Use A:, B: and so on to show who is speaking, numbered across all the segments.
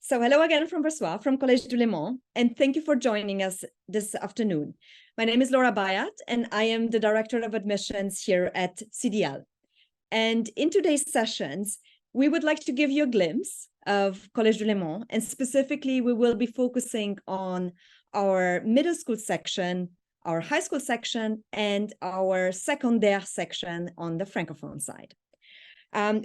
A: So hello again from Versoix, from Collège du Léman, and thank you for joining us this afternoon. My name is Laura Bayat, and I am the Director of Admissions here at CDL. And in today's sessions, we would like to give you a glimpse of Collège du Léman, and specifically, we will be focusing on our middle school section, our high school section, and our secondaire section on the Francophone side.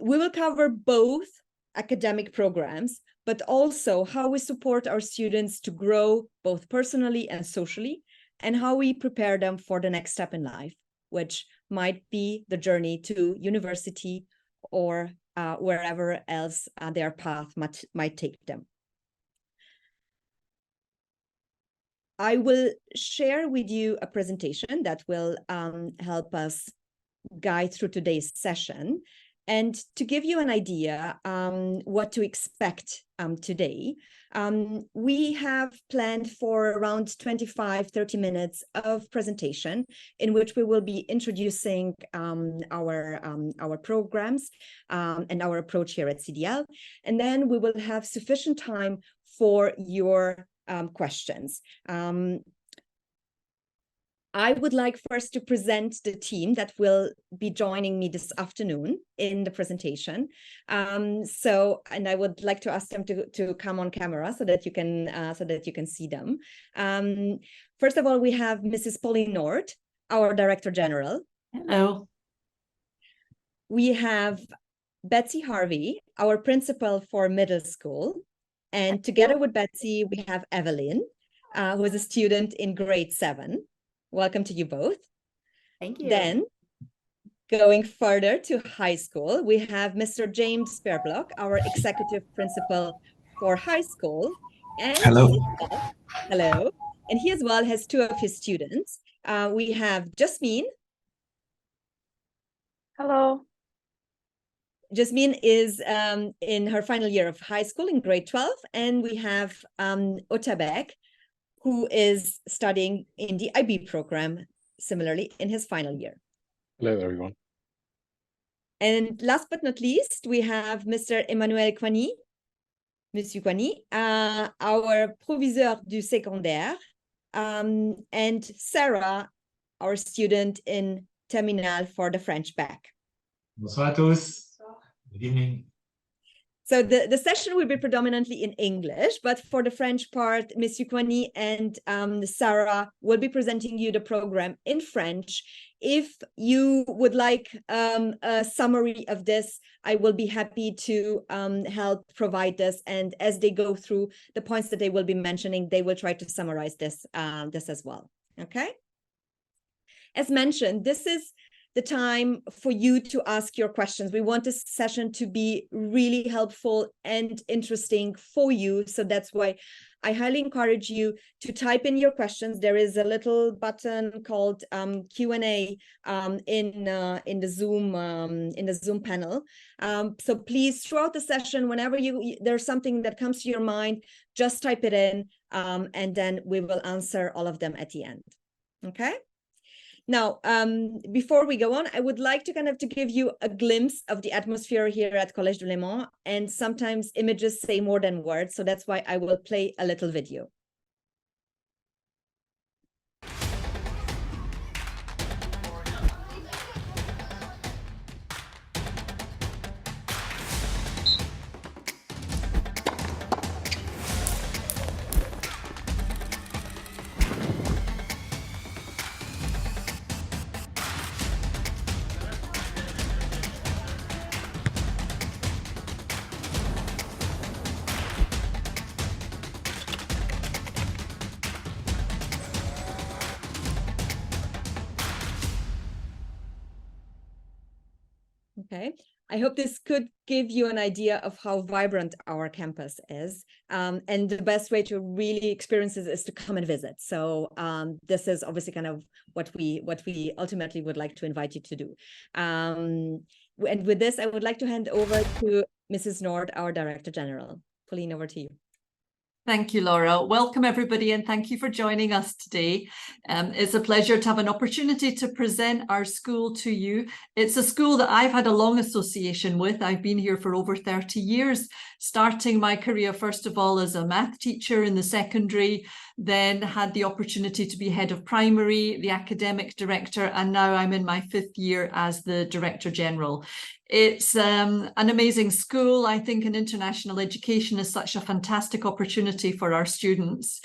A: We will cover both academic programs, but also how we support our students to grow both personally and socially, and how we prepare them for the next step in life, which might be the journey to university or wherever else their path might take them. I will share with you a presentation that will help us guide through today's session. And to give you an idea what to expect today, we have planned for around 25-30 minutes of presentation in which we will be introducing our programs and our approach here at CDL. And then we will have sufficient time for your questions. I would like first to present the team that will be joining me this afternoon in the presentation. And I would like to ask them to come on camera so that you can see them. First of all, we have Mrs. Pauline Nord, our Director General.
B: Hello.
A: We have Betsy Harvey, our Principal for Middle School. And together with Betsy, we have Evelyn, who is a student in grade 7. Welcome to you both.
B: Thank you.
A: Then, going further to high school, we have Mr. James Perblock, our executive principal for high school. And
C: hello.
A: Hello. And he as well has 2 of his students. We have Jasmine.
D: Hello.
A: Jasmine is in her final year of high school in grade 12. And we have Otabek, who is studying in the IB program, similarly in his final year.
C: Hello, everyone.
A: And last but not least, we have Mr. Emmanuel Kwani, Monsieur Kwani, our proviseur du secondaire, and Sarah, our student in Terminal for the French bac.
E: Bonsoir à tous. Good evening.
A: So the session will be predominantly in English, but for the French part, Monsieur Kwani and Sarah will be presenting you the program in French. If you would like a summary of this, I will be happy to help provide this. And as they go through the points that they will be mentioning, they will try to summarize this as well. Okay? As mentioned, this is the time for you to ask your questions. We want this session to be really helpful and interesting for you. So that's why I highly encourage you to type in your questions. There is a little button called Q&A in the Zoom panel. So please, throughout the session, whenever there's something that comes to your mind, just type it in, and then we will answer all of them at the end. Okay? Now, before we go on, I would like to give you a glimpse of the atmosphere here at Collège du Léman, and sometimes images say more than words, so that's why I will play a little video. Okay, I hope this could give you an idea of how vibrant our campus is. And the best way to really experience this is to come and visit. So this is obviously kind of what we ultimately would like to invite you to do. And with this, I would like to hand over to Mrs. Nord, our Director General. Pauline, over to you.
B: Thank you, Laura. Welcome, everybody, and thank you for joining us today. It's a pleasure to have an opportunity to present our school to you. It's a school that I've had a long association with. I've been here for over 30 years, starting my career, first of all, as a math teacher in the secondary, then had the opportunity to be head of primary, the academic director, and now I'm in my 5th year as the Director General. It's an amazing school. I think an international education is such a fantastic opportunity for our students.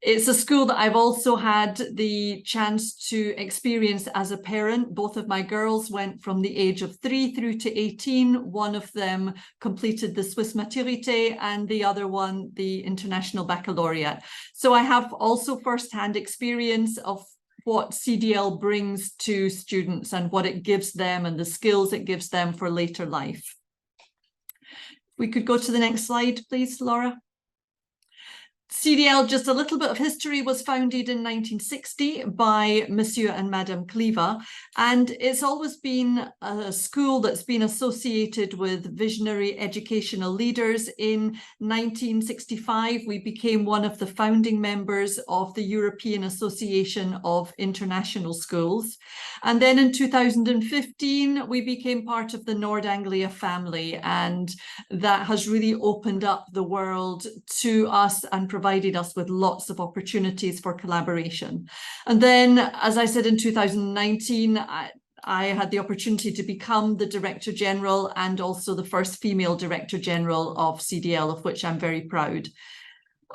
B: It's a school that I've also had the chance to experience as a parent. Both of my girls went from the age of 3 through to 18. One of them completed the Swiss Maturité and the other one, the International Baccalaureate. So I have also first-hand experience of what CDL brings to students and what it gives them and the skills it gives them for later life. We could go to the next slide, please, Laura. CDL, just a little bit of history, was founded in 1960 by Monsieur and Madame Cleaver, and it's always been a school that's been associated with visionary educational leaders. In 1965, we became one of the founding members of the European Association of International Schools. And then in 2015, we became part of the Nord Anglia family, and that has really opened up the world to us and provided us with lots of opportunities for collaboration. And then, as I said, in 2019, I had the opportunity to become the Director General and also the first female Director General of CDL, of which I'm very proud.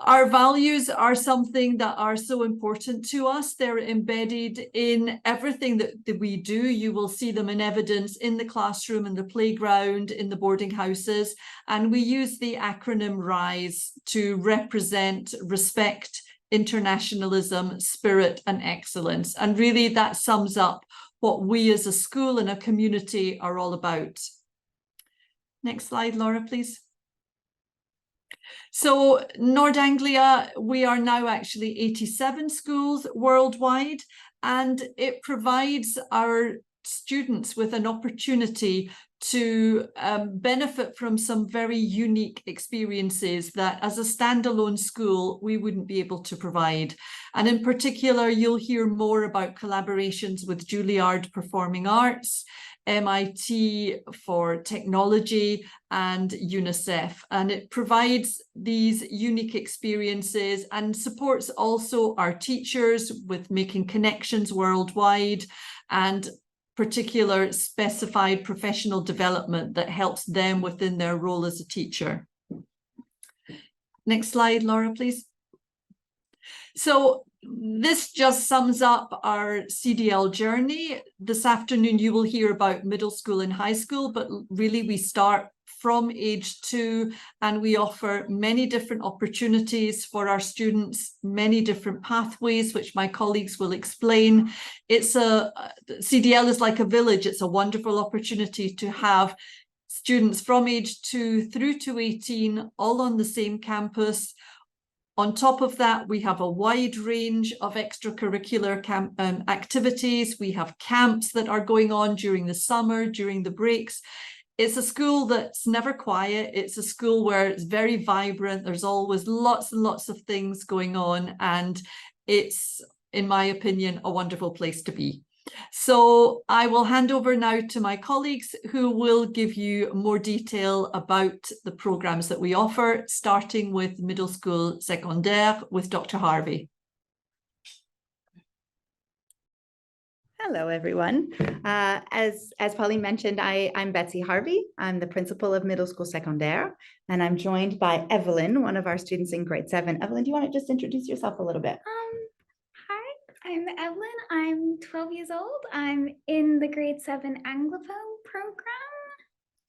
B: Our values are something that are so important to us. They're embedded in everything that we do. You will see them in evidence in the classroom, in the playground, in the boarding houses. And we use the acronym RISE to represent respect, internationalism, spirit, and excellence. And really that sums up what we as a school and a community are all about. Next slide, Laura, please. So Nord Anglia, we are now actually 87 schools worldwide, and it provides our students with an opportunity to benefit from some very unique experiences that as a standalone school we wouldn't be able to provide. And in particular, you'll hear more about collaborations with Juilliard Performing Arts, MIT for technology, and UNICEF. And it provides these unique experiences and supports also our teachers with making connections worldwide and particular specified professional development that helps them within their role as a teacher. Next slide, Laura, please. So this just sums up our CDL journey. This afternoon, you will hear about middle school and high school, but really we start from age 2 and we offer many different opportunities for our students, many different pathways, which my colleagues will explain. CDL is like a village. It's a wonderful opportunity to have students from age 2 through to 18, all on the same campus. On top of that, we have a wide range of extracurricular activities. We have camps that are going on during the summer, during the breaks. It's a school that's never quiet. It's a school where it's very vibrant. There's always lots and lots of things going on. And it's, in my opinion, a wonderful place to be. So I will hand over now to my colleagues who will give you more detail about the programs that we offer, starting with middle school secondaire with Dr. Harvey.
C: Hello, everyone. As Pauline mentioned, I'm Betsy Harvey. I'm the principal of middle school secondaire, and I'm joined by Evelyn, one of our students in grade 7. Evelyn, do you want to just introduce yourself a little bit?
D: I'm Evelyn. I'm 12 years old. I'm in the grade 7 Anglophone program.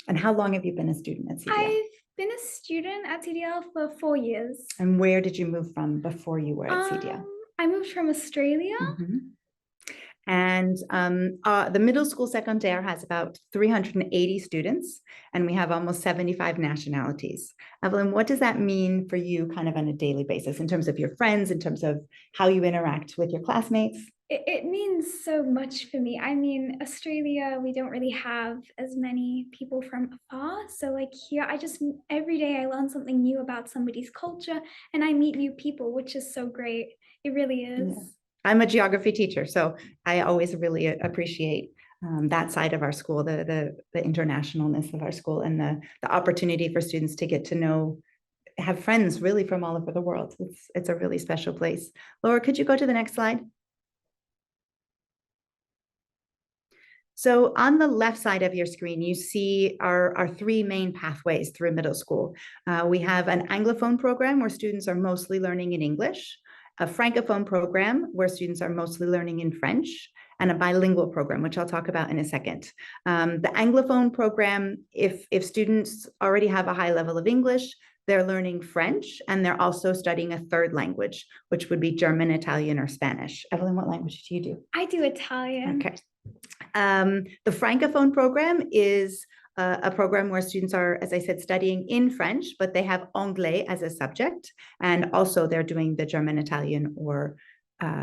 C: And how long have you been a student at CDL?
D: I've been a student at CDL for 4 years.
C: And where did you move from before you were at CDL?
D: I moved from Australia.
C: Mm-hmm. And the middle school secondaire has about 380 students, and we have almost 75 nationalities. Evelyn, what does that mean for you kind of on a daily basis in terms of your friends, in terms of how you interact with your classmates?
D: it means so much for me. I mean, Australia, we don't really have as many people from afar. So like here, every day I learn something new about somebody's culture and I meet new people, which is so great. It really is.
C: Yeah. I'm a geography teacher, so I always really appreciate that side of our school, the internationalness of our school, and the opportunity for students to get to know, have friends really from all over the world. It's a really special place. Laura, could you go to the next slide? So on the left side of your screen, you see our three main pathways through middle school. We have an Anglophone program where students are mostly learning in English, a Francophone program where students are mostly learning in French, and a bilingual program, which I'll talk about in a second. The Anglophone program, if students already have a high level of English, they're learning French, and they're also studying a third language, which would be German, Italian, or Spanish. Evelyn, what language do you do?
D: I do Italian.
C: Okay. The Francophone program is a program where students are, as I said, studying in French, but they have Anglais as a subject, and also they're doing the German, Italian, or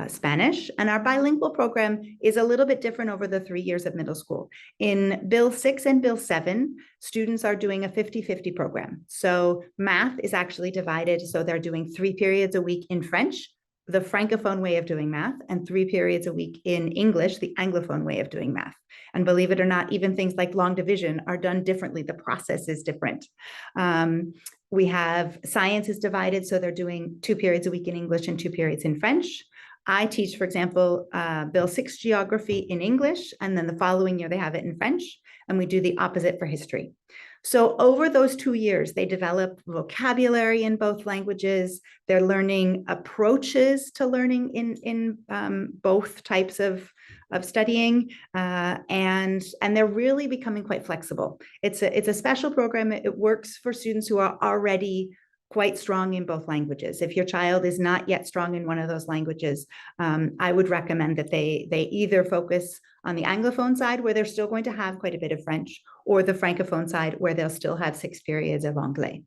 C: Spanish. And our bilingual program is a little bit different over the 3 years of middle school. In Bill 6 and Bill 7, students are doing a 50-50 program. So math is actually divided, so they're doing 3 periods a week in French, the Francophone way of doing math, and 3 periods a week in English, the Anglophone way of doing math. And believe it or not, even things like long division are done differently. The process is different. We have science is divided, so they're doing 2 periods a week in English and 2 periods in French. I teach, for example, Bill 6 geography in English, and then the following year they have it in French, and we do the opposite for history. So over those 2 years, they develop vocabulary in both languages. They're learning approaches to learning in both types of studying, and they're really becoming quite flexible. It's a special program. It works for students who are already quite strong in both languages. If your child is not yet strong in one of those languages, I would recommend that they either focus on the Anglophone side, where they're still going to have quite a bit of French, or the Francophone side, where they'll still have 6 periods of Anglais.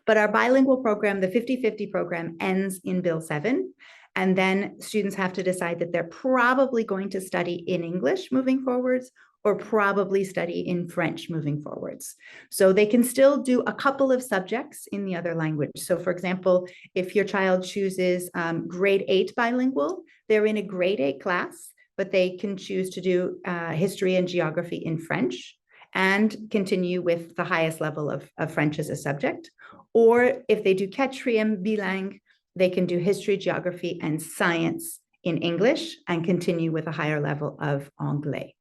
C: But our bilingual program, the 50-50 program, ends in Bill 7. And then students have to decide that they're probably going to study in English moving forwards, or probably study in French moving forwards. So they can still do a couple of subjects in the other language. So for example, if your child chooses grade 8 bilingual, they're in a grade 8 class, but they can choose to do history and geography in French and continue with the highest level of French as a subject. Or if they do quatrième bilingue, they can do history, geography, and science in English and continue with a higher level of Anglais.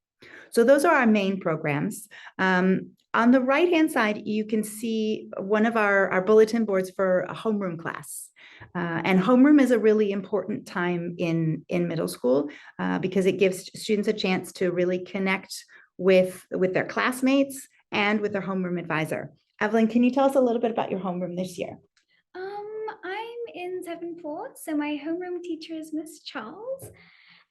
C: So those are our main programs. On the right-hand side, you can see one of our bulletin boards for a homeroom class. And homeroom is a really important time in middle school because it gives students a chance to really connect with their classmates and with their homeroom advisor. Evelyn, can you tell us a little bit about your homeroom this year?
D: I'm in 7th Fort, so my homeroom teacher is Miss Charles.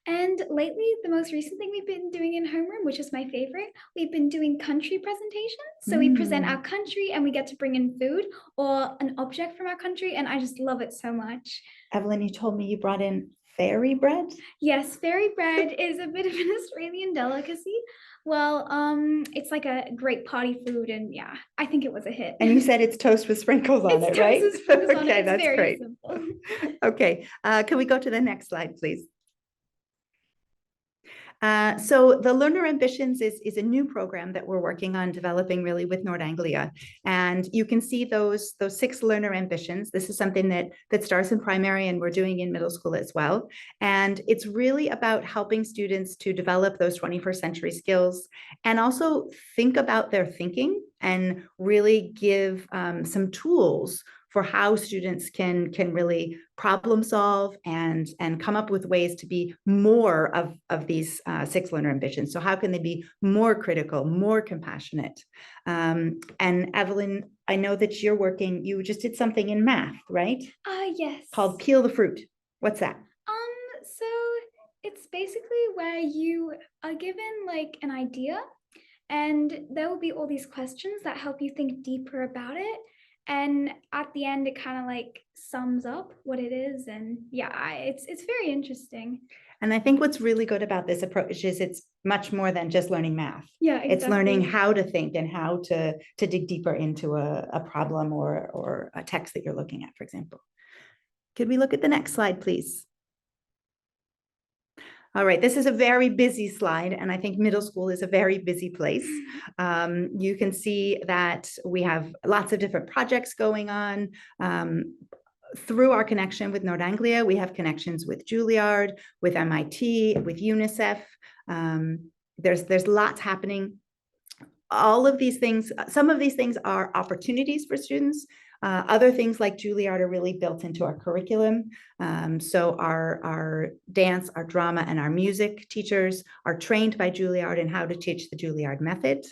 D: And lately, the most recent thing we've been doing in homeroom, which is my favorite, we've been doing country presentations. So we present our country and we get to bring in food or an object from our country. And I just love it so much.
C: Evelyn, you told me you brought in fairy bread?
D: Yes, fairy bread is a bit of an Australian delicacy. Well, it's like a great party food, and yeah, I think it was a hit.
C: And you said it's toast with sprinkles on it, right?
D: Toast with sprinkles on it.
C: Okay,
D: It's
C: that's
D: very
C: great.
D: simple.
C: Okay, can we go to the next slide, please? So the Learner Ambitions is a new program that we're working on developing really with Nord Anglia. And you can see those 6 learner ambitions. This is something that starts in primary and we're doing in middle school as well. And it's really about helping students to develop those 21st century skills and also think about their thinking and really give some tools for how students can really problem solve and come up with ways to be more of these 6 learner ambitions. So how can they be more critical, more compassionate? And Evelyn, I know that you just did something in math, right?
D: Yes.
C: Called Peel the Fruit. What's that?
D: So it's basically where you are given like an idea and there will be all these questions that help you think deeper about it. And at the end, it kind of like sums up what it is. And yeah, it's very interesting.
C: And I think what's really good about this approach is it's much more than just learning math.
D: Yeah, exactly.
C: It's learning how to think and how to dig deeper into a problem or a text that you're looking at, for example. Could we look at the next slide, please? All right, this is a very busy slide, and I think middle school is a very busy place. You can see that we have lots of different projects going on. Through our connection with Nord Anglia, we have connections with Juilliard, with MIT, with UNICEF. There's lots happening. All of these things, some of these things are opportunities for students. Other things like Juilliard are really built into our curriculum. So our dance, our drama, and our music teachers are trained by Juilliard in how to teach the Juilliard method.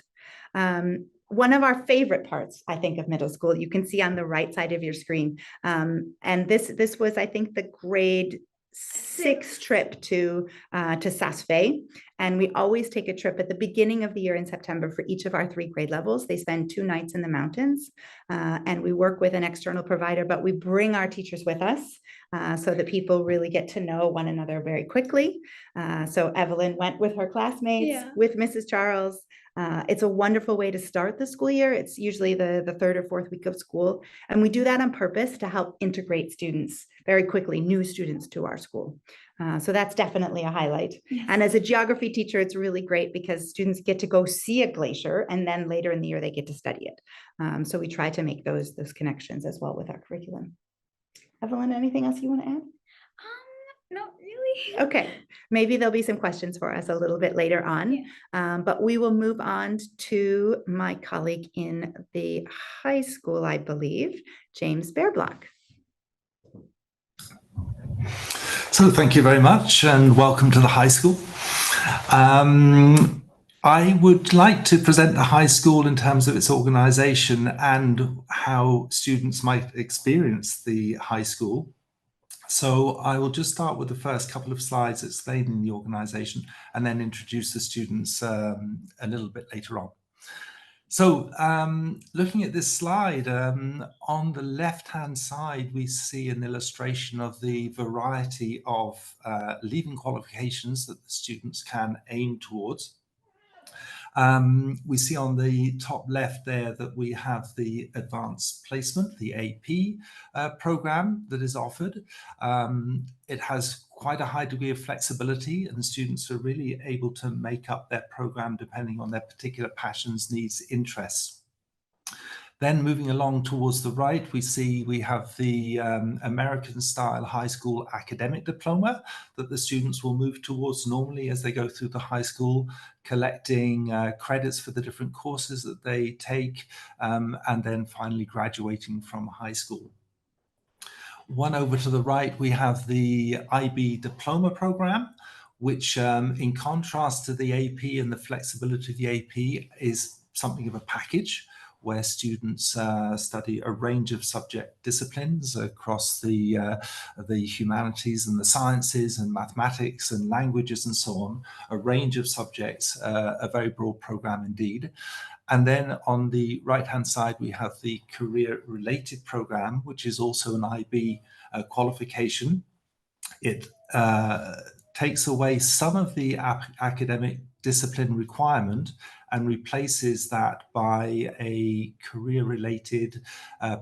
C: One of our favorite parts, I think, of middle school, you can see on the right side of your screen. And this was, I think, the grade 6 trip to Saas-Fee. And we always take a trip at the beginning of the year in September for each of our 3 grade levels. They spend 2 nights in the mountains, and we work with an external provider, but we bring our teachers with us so that people really get to know one another very quickly. So Evelyn went with her classmates, with Mrs. Charles. It's a wonderful way to start the school year. It's usually the 3rd or 4th week of school. And we do that on purpose to help integrate students very quickly, new students to our school. So that's definitely a highlight.
D: Yes.
C: And as a geography teacher, it's really great because students get to go see a glacier, and then later in the year, they get to study it. So we try to make those connections as well with our curriculum. Evelyn, anything else you want to add?
D: Not really.
C: Okay, maybe there'll be some questions for us a little bit later on, but we will move on to my colleague in the high school, I believe, James Bearblock.
F: So thank you very much and welcome to the high school. I would like to present the high school in terms of its organisation and how students might experience the high school. So I will just start with the first couple of slides explaining the organisation and then introduce the students a little bit later on. So looking at this slide, on the left-hand side, we see an illustration of the variety of leaving qualifications that the students can aim towards. We see on the top left there that we have the advanced placement, the AP program that is offered. It has quite a high degree of flexibility, and students are really able to make up their program depending on their particular passions, needs, interests. Then moving along towards the right, we have the American-style high school academic diploma that the students will move towards normally as they go through the high school, collecting credits for the different courses that they take, and then finally graduating from high school. One over to the right, we have the IB diploma program, which in contrast to the AP and the flexibility of the AP is something of a package, where students study a range of subject disciplines across the humanities and the sciences and mathematics and languages and so on, a range of subjects, a very broad program indeed. And then on the right-hand side, we have the career-related program, which is also an IB qualification. It takes away some of the academic discipline requirement and replaces that by a career-related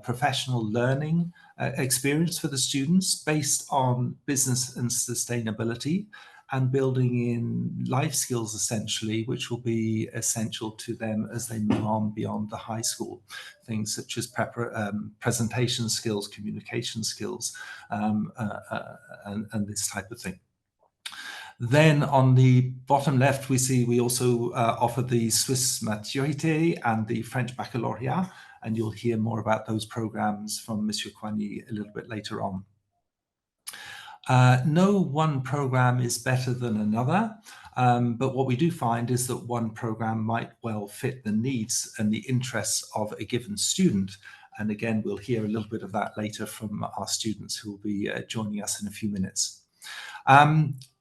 F: professional learning experience for the students based on business and sustainability and building in life skills, essentially, which will be essential to them as they move on beyond the high school. Things such as presentation skills, communication skills, and this type of thing. Then on the bottom left, we also offer the Swiss Maturité and the French Baccalaureate, and you'll hear more about those programs from Monsieur Coigny a little bit later on. No one program is better than another, but what we do find is that one program might well fit the needs and the interests of a given student. And again, we'll hear a little bit of that later from our students who will be joining us in a few minutes.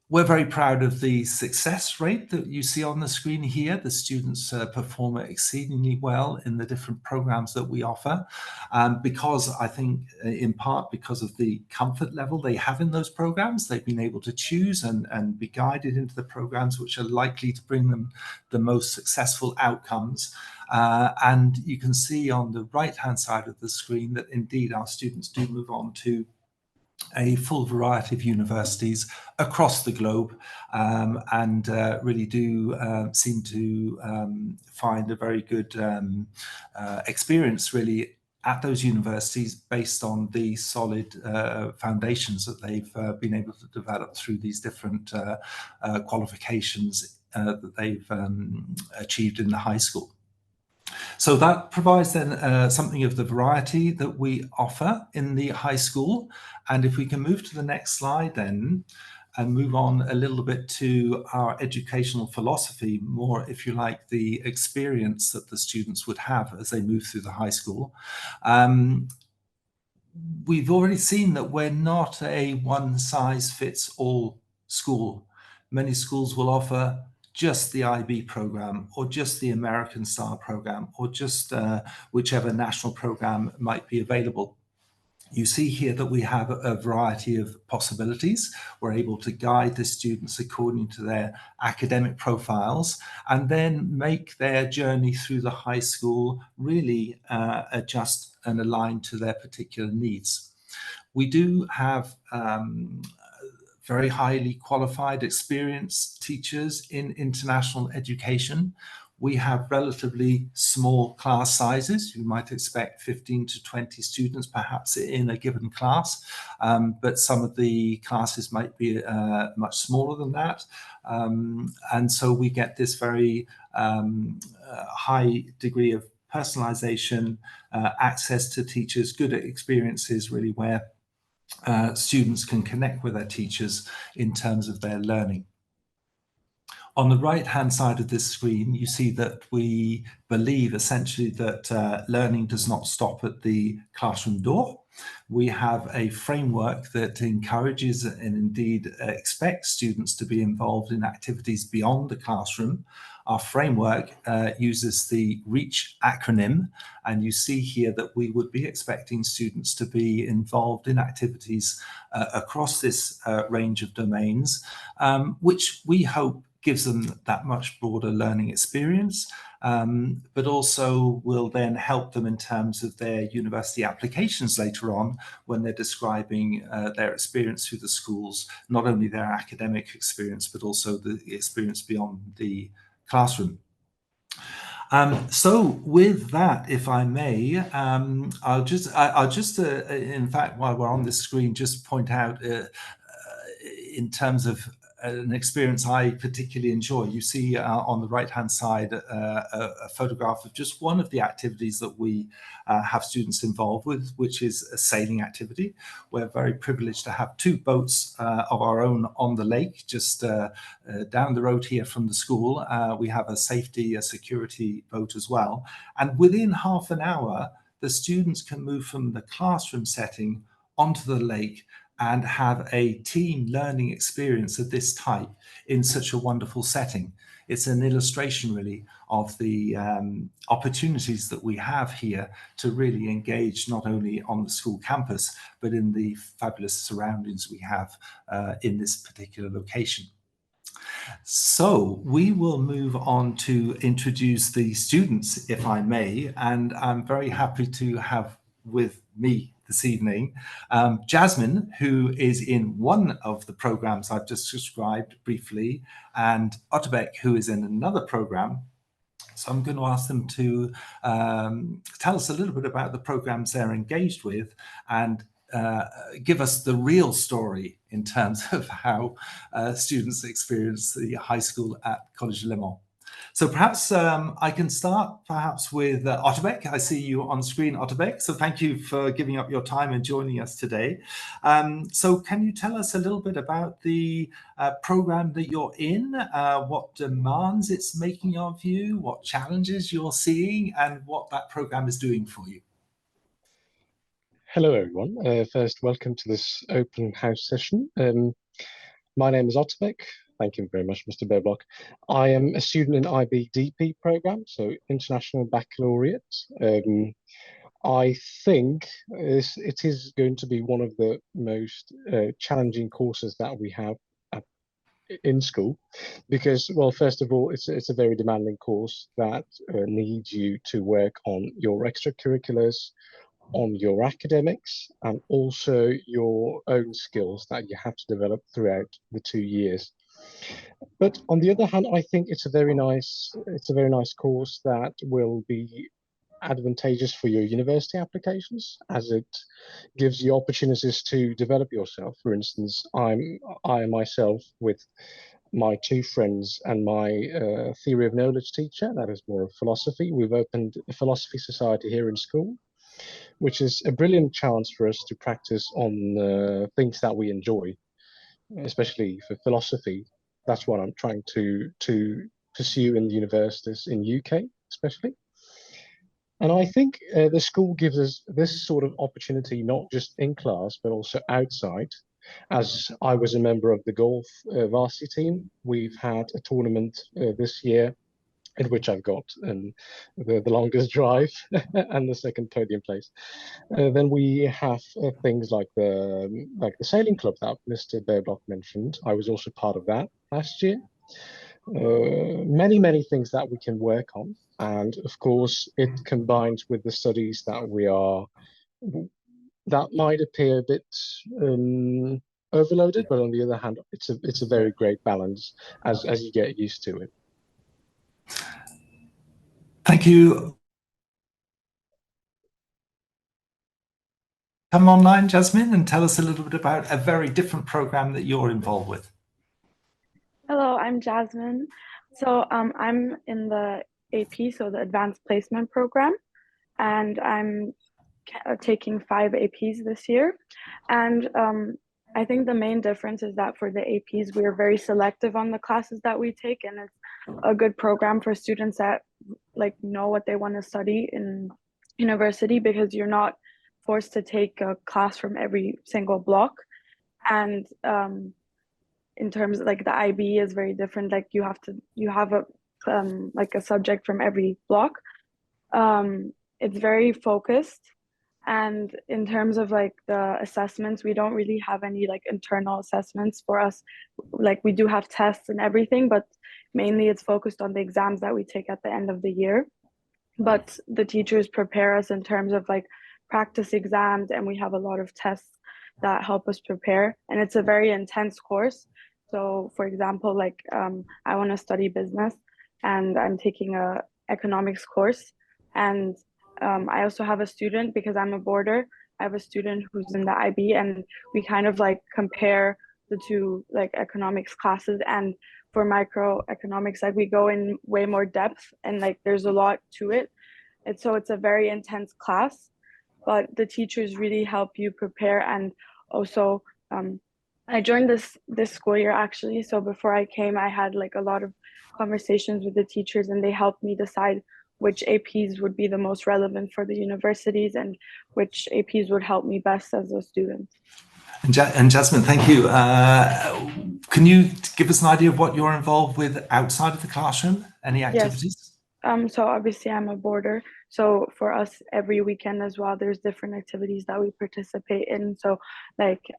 F: We're very proud of the success rate that you see on the screen here. The students perform exceedingly well in the different programs that we offer, because I think in part because of the comfort level they have in those programs. They've been able to choose and be guided into the programs which are likely to bring them the most successful outcomes. And you can see on the right-hand side of the screen that indeed our students do move on to a full variety of universities across the globe, and really do seem to find a very good experience really at those universities based on the solid foundations that they've been able to develop through these different qualifications that they've achieved in the high school. So that provides then something of the variety that we offer in the high school. And if we can move to the next slide then, and move on a little bit to our educational philosophy, more, if you like, the experience that the students would have as they move through the high school. We've already seen that we're not a one-size-fits-all school. Many schools will offer just the IB program, or just the American style program, or just whichever national program might be available. You see here that we have a variety of possibilities. We're able to guide the students according to their academic profiles, and then make their journey through the high school really adjust and align to their particular needs. We do have very highly qualified, experienced teachers in international education. We have relatively small class sizes. You might expect 15 to 20 students perhaps in a given class, but some of the classes might be much smaller than that. And so we get this very high degree of personalization, access to teachers, good experiences really where students can connect with their teachers in terms of their learning. On the right-hand side of this screen, you see that we believe essentially that learning does not stop at the classroom door. We have a framework that encourages and indeed expects students to be involved in activities beyond the classroom. Our framework uses the REACH acronym, and you see here that we would be expecting students to be involved in activities across this range of domains, which we hope gives them that much broader learning experience, but also will then help them in terms of their university applications later on when they're describing their experience through the schools, not only their academic experience, but also the experience beyond the classroom. So with that, if I may, I'll just in fact, while we're on this screen, just point out in terms of an experience I particularly enjoy. You see on the right-hand side a photograph of just one of the activities that we have students involved with, which is a sailing activity. We're very privileged to have two boats of our own on the lake, just down the road here from the school. We have a security boat as well. And within half an hour, the students can move from the classroom setting onto the lake and have a team learning experience of this type in such a wonderful setting. It's an illustration really of the opportunities that we have here to really engage not only on the school campus, but in the fabulous surroundings we have in this particular location. So we will move on to introduce the students, if I may, and I'm very happy to have with me this evening Jasmine, who is in one of the programs I've just described briefly, and Otabek, who is in another program. So I'm going to ask them to tell us a little bit about the programs they're engaged with and give us the real story in terms of how students experience the high school at Collège du Léman. So perhaps I can start perhaps with Otabek. I see you on screen, Otabek. So thank you for giving up your time and joining us today. So can you tell us a little bit about the program that you're in, what demands it's making of you, what challenges you're seeing, and what that program is doing for you?
G: Hello, everyone. First, welcome to this open house session. My name is Otabek. Thank you very much, Mr. Bearblock. I am a student in IBDP program, so International Baccalaureate. I think it is going to be one of the most challenging courses that we have in school, because, well, first of all, it's a very demanding course that needs you to work on your extracurriculars, on your academics, and also your own skills that you have to develop throughout the 2 years. But on the other hand, I think it's a very nice course that will be advantageous for your university applications, as it gives you opportunities to develop yourself. For instance, I myself, with my 2 friends and my theory of knowledge teacher, that is more of philosophy, we've opened a philosophy society here in school, which is a brilliant chance for us to practice on things that we enjoy, especially for philosophy. That's what I'm trying to pursue in the universities in UK, especially. And I think the school gives us this sort of opportunity, not just in class, but also outside. As I was a member of the golf varsity team, we've had a tournament this year in which I've got the longest drive and the second podium place. Then we have things like the sailing club that Mr. Bearblock mentioned. I was also part of that last year. Many things that we can work on, and of course it combines with the studies that might appear a bit overloaded, but on the other hand, it's a very great balance as you get used to it.
F: Thank you. Come online, Jasmine, and tell us a little bit about a very different program that you're involved with.
H: Hello, I'm Jasmine. So I'm in the AP, so the Advanced Placement Program, and I'm taking 5 APs this year. And I think the main difference is that for the APs, we are very selective on the classes that we take, and it's a good program for students that know what they want to study in university, because you're not forced to take a class from every single block. And in terms of the IB is very different. You have a subject from every block. It's very focused. And in terms of the assessments, we don't really have any internal assessments for us. We do have tests and everything, but mainly it's focused on the exams that we take at the end of the year. But the teachers prepare us in terms of practice exams, and we have a lot of tests that help us prepare. And it's a very intense course. So for example, I want to study business, and I'm taking a economics course. And I also have a student, because I'm a boarder, I have a student who's in the IB, and we kind of compare the 2 economics classes. And for microeconomics, we go in way more depth, and there's a lot to it. And so it's a very intense class, but the teachers really help you prepare. And also I joined this school year, actually. So before I came, I had a lot of conversations with the teachers, and they helped me decide which APs would be the most relevant for the universities and which APs would help me best as a student.
F: And Jasmine, thank you. Can you give us an idea of what you're involved with outside of the classroom? Any activities?
H: Yes. So obviously I'm a boarder. So for us, every weekend as well, there's different activities that we participate in. So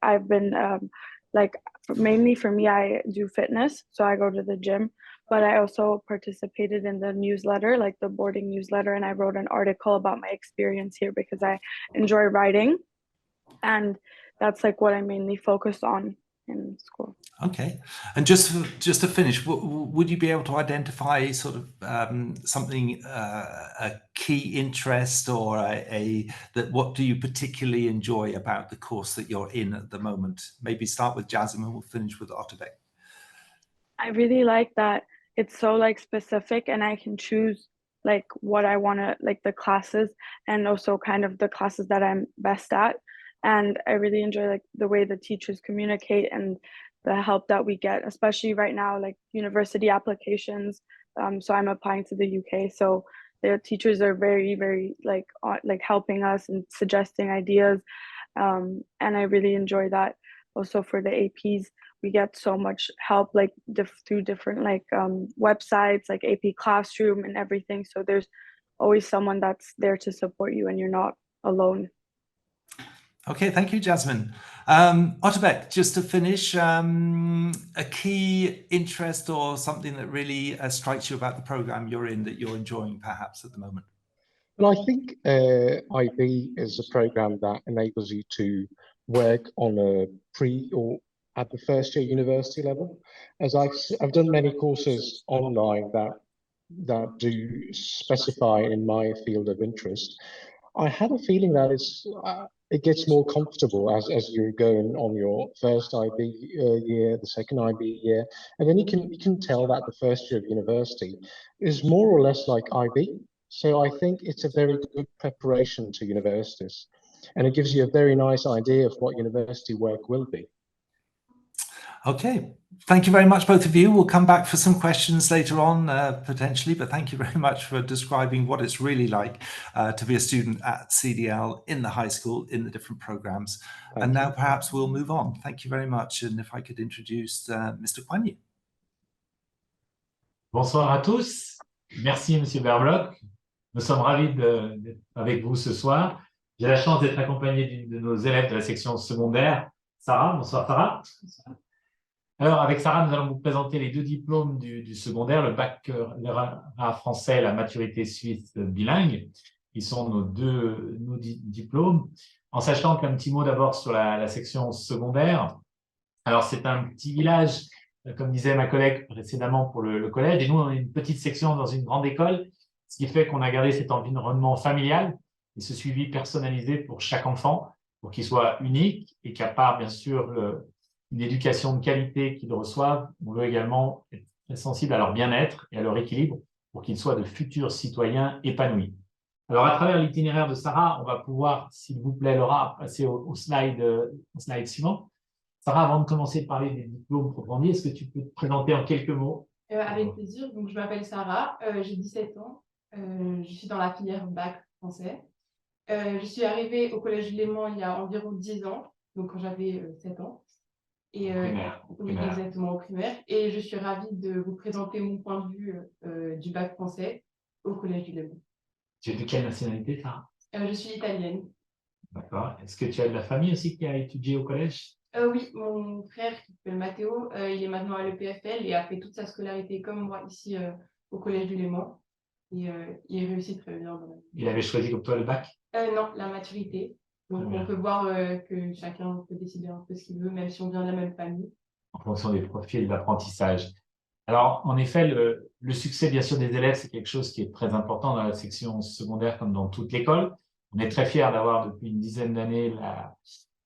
H: I've been mainly for me, I do fitness. So I go to the gym, but I also participated in the newsletter, the boarding newsletter, and I wrote an article about my experience here because I enjoy writing. And that's what I mainly focus on in school.
F: Okay. And just to finish, would you be able to identify sort of something, a key interest, or what do you particularly enjoy about the course that you're in at the moment? Maybe start with Jasmine and we'll finish with Otabek.
H: I really like that it's so specific, and I can choose what I want to the classes, and also kind of the classes that I'm best at. And I really enjoy the way the teachers communicate and the help that we get, especially right now, university applications. So I'm applying to the UK, so their teachers are very helping us and suggesting ideas, and I really enjoy that. Also for the APs, we get so much help like through different like websites like AP Classroom and everything. So there's always someone that's there to support you and you're not alone.
F: Okay, thank you, Jasmine. Otabek, just to finish, a key interest or something that really strikes you about the program you're in that you're enjoying perhaps at the moment?
G: Well, I think IB is a program that enables you to work on a pre or at the first year university level. As I've done many courses online that do specify in my field of interest, I have a feeling that it gets more comfortable as you're going on your first IB year, the second IB year, and then you can tell that the first year of university is more or less like IB. So I think it's a very good preparation to universities, and it gives you a very nice idea of what university work will be.
F: Okay, thank you very much, both of you. We'll come back for some questions later on, potentially, but thank you very much for describing what it's really like to be a student at CDL in the high school, in the different programs. And now perhaps we'll move on. Thank you very much. And if I could introduce Mr. Kwanyi.
E: Bonsoir à tous. Merci, Monsieur Berbloch. Nous sommes ravis d'être avec vous ce soir. J'ai la chance d'être accompagné d'une de nos élèves de la section secondaire, Sarah. Bonsoir, Sarah. Alors, avec Sarah, nous allons vous présenter les deux diplômes du secondaire, le baccalauréat français et la maturité suisse bilingue, qui sont nos diplômes. En sachant qu'un petit mot d'abord sur la section secondaire. Alors, c'est un petit village, comme disait ma collègue précédemment pour le collège, et nous, on est une petite section dans une grande école, ce qui fait qu'on a gardé cet environnement familial et ce suivi personnalisé pour chaque enfant, pour qu'il soit unique et qu'à part, bien sûr, une éducation de qualité qu'ils reçoivent, on veut également être très sensible à leur bien-être et à leur équilibre pour qu'ils soient de futurs citoyens épanouis. Alors, à travers l'itinéraire de Sarah, on va pouvoir, s'il vous plaît, Laura, passer au slide suivant. Sarah, avant de commencer de parler des diplômes proprement dit, est-ce que tu peux te présenter en quelques mots?
I: Avec plaisir. Donc, je m'appelle Sarah, j'ai 17 ans, je suis dans la filière bac français. Je suis arrivée au Collège du Léman il y a environ 10 ans, donc quand j'avais 7 ans. Et, oui, exactement, au primaire. Et je suis ravie de vous présenter mon point de vue du bac français au Collège du Léman.
E: Tu es de quelle nationalité, Sarah?
I: Je suis italienne.
E: D'accord. Est-ce que tu as de la famille aussi qui a étudié au collège?
I: Oui, mon frère qui s'appelle Matteo, il est maintenant à l'EPFL et a fait toute sa scolarité comme moi ici au Collège du Léman. Et il réussit très bien.
E: Il avait choisi comme toi le bac?
I: Non, la maturité. Donc, on peut voir que chacun peut décider un peu ce qu'il veut, même si on vient de la même famille.
E: En fonction des profils d'apprentissage. Alors, en effet, le succès, bien sûr, des élèves, c'est quelque chose qui est très important dans la section secondaire comme dans toute l'école. On est très fiers d'avoir, depuis une dizaine d'années,